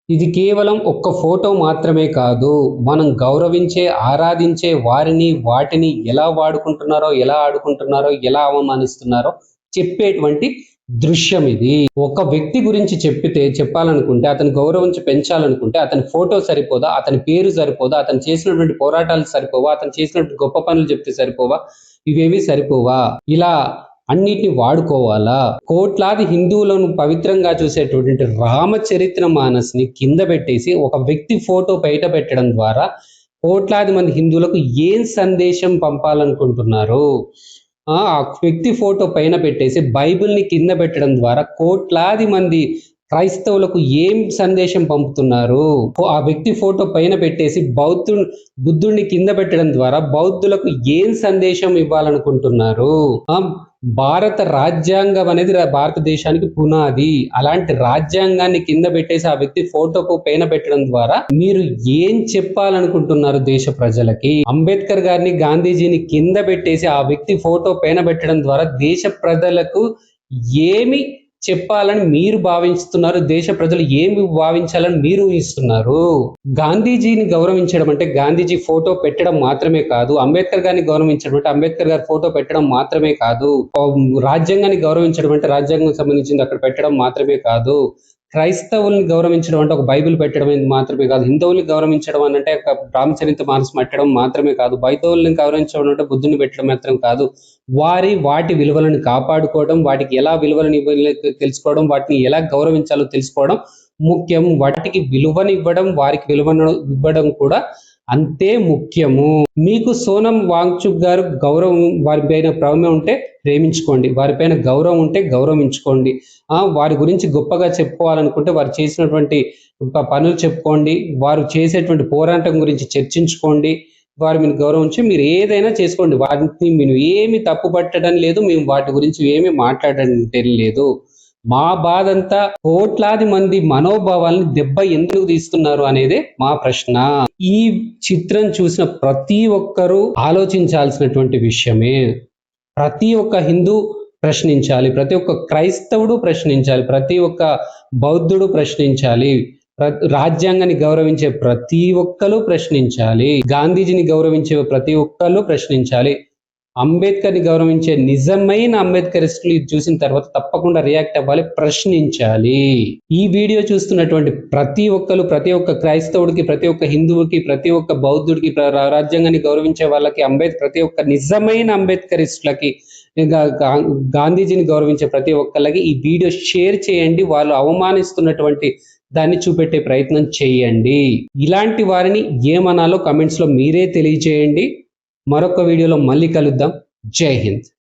ఇది కేవలం ఒక్క ఫోటో మాత్రమే కాదు. మనం గౌరవించే, ఆరాధించే వారిని, వాటిని ఎలా వాడుకుంటున్నారో, ఎలా ఆడుకుంటున్నారో, ఎలా అవమానిస్తున్నారో చెప్పేటువంటి దృశ్యం ఇది. ఒక వ్యక్తి గురించి చెప్పాలనుకుంటే, అతని గౌరవించి పెంచాలనుకుంటే, అతని ఫోటో సరిపోదా? అతని పేరు సరిపోదా? అతను చేసినటువంటి పోరాటాలు సరిపోవా? అతను చేసినటువంటి గొప్ప పనులు చెప్తే సరిపోవా? ఇవేవి సరిపోవా? ఇలా అన్నిటిని వాడుకోవాలా? కోట్లాది హిందువులను పవిత్రంగా చూసేటటువంటి రామచరిత్ర మానస్‌ని కింద పెట్టేసి ఒక వ్యక్తి ఫోటో బయట పెట్టడం ద్వారా కోట్లాది మంది హిందువులకు ఏం సందేశం పంపాలనుకుంటున్నారు? ఆ వ్యక్తి ఫోటో పైన పెట్టేసి బైబిల్‌ని కింద పెట్టడం ద్వారా కోట్లాది మంది క్రైస్తవులకు ఏం సందేశం పంపుతున్నారు? ఆ వ్యక్తి ఫోటో పైన పెట్టేసి బుద్ధుడిని కింద పెట్టడం ద్వారా బౌద్ధులకు ఏం సందేశం ఇవ్వాలనుకుంటున్నారు? భారత రాజ్యాంగం అనేది భారతదేశానికి పునాది. అలాంటి రాజ్యాంగాన్ని కింద పెట్టేసి ఆ వ్యక్తి ఫోటోకు పైన పెట్టడం ద్వారా మీరు ఏం చెప్పాలనుకుంటున్నారు దేశ ప్రజలకి? అంబేద్కర్ గారిని, గాంధీజీని కింద పెట్టేసి ఆ వ్యక్తి ఫోటో పైన పెట్టడం ద్వారా దేశ ప్రజలకు ఏమి చెప్పాలని మీరు భావిస్తున్నారు? దేశ ప్రజలు ఏమి భావించాలని మీరు ఊహిస్తున్నారు? గాంధీజీని గౌరవించడం అంటే గాంధీజీ ఫోటో పెట్టడం మాత్రమే కాదు. అంబేద్కర్ గారిని గౌరవించడం అంటే అంబేద్కర్ గారి ఫోటో పెట్టడం మాత్రమే కాదు. రాజ్యాంగాన్ని గౌరవించడం అంటే రాజ్యాంగం సంబంధించింది అక్కడ పెట్టడం మాత్రమే కాదు. క్రైస్తవుల్ని గౌరవించడం అంటే ఒక బైబిల్ పెట్టడం మాత్రమే కాదు. హిందువుల్ని గౌరవించడం అంటే ఒక రామచరిత మానస్ పెట్టడం మాత్రమే కాదు. బౌద్ధుల్ని గౌరవించడం అంటే బుద్ధుని పెట్టడం మాత్రం కాదు. వాటి విలువలను కాపాడుకోవడం, వాటికి ఎలా విలువలను తెలుసుకోవడం, వాటిని ఎలా గౌరవించాలో తెలుసుకోవడం ముఖ్యం. వాటికి విలువనివ్వడం, వారికి విలువను ఇవ్వడం కూడా అంతే ముఖ్యము. మీకు సోనం వాంగ్చుక్ గారు గౌరవం, వారిపైన ప్రేమ ఉంటే ప్రేమించుకోండి, వారిపైన గౌరవం ఉంటే గౌరవించుకోండి. వారి గురించి గొప్పగా చెప్పుకోవాలనుకుంటే వారు చేసినటువంటి పనులు చెప్పుకోండి, వారు చేసేటువంటి పోరాటం గురించి చర్చించుకోండి. వారు మీరు గౌరవించి మీరు ఏదైనా చేసుకోండి. వాటిని మీరు ఏమి తప్పు పట్టడం లేదు, మేము వాటి గురించి ఏమి మాట్లాడడం లేదు. మా బాధంతా కోట్లాది మంది మనోభావాల్ని దెబ్బ ఎందుకు తీస్తున్నారు అనేదే మా ప్రశ్న. ఈ చిత్రం చూసిన ప్రతి ఒక్కరూ ఆలోచించాల్సినటువంటి విషయమే. ప్రతి ఒక్క హిందూ ప్రశ్నించాలి, ప్రతి ఒక్క క్రైస్తవుడు ప్రశ్నించాలి, ప్రతి ఒక్క బౌద్ధుడు ప్రశ్నించాలి, రాజ్యాంగాన్ని గౌరవించే ప్రతి ఒక్కరు ప్రశ్నించాలి, గాంధీజీని గౌరవించే ప్రతి ఒక్కరు ప్రశ్నించాలి, అంబేద్కర్ని గౌరవించే నిజమైన అంబేద్కరిస్టులు ఇది చూసిన తర్వాత తప్పకుండా రియాక్ట్ అవ్వాలి, ప్రశ్నించాలి. ఈ వీడియో చూస్తున్నటువంటి ప్రతి ఒక్కరు, ప్రతి ఒక్క క్రైస్తవుడికి, ప్రతి ఒక్క హిందువుకి, ప్రతి ఒక్క బౌద్ధుడికి, రాజ్యాంగాన్ని గౌరవించే వాళ్ళకి, ప్రతి ఒక్క నిజమైన అంబేద్కరిస్టులకి, గాంధీజీని గౌరవించే ప్రతి ఒక్కరికి ఈ వీడియో షేర్ చేయండి. వాళ్ళు అవమానిస్తున్నటువంటి దాన్ని చూపెట్టే ప్రయత్నం చేయండి. ఇలాంటి వారిని ఏమనాలో కమెంట్స్ లో మీరే తెలియజేయండి. మరొక వీడియోలో మళ్ళీ కలుద్దాం. జై హింద్.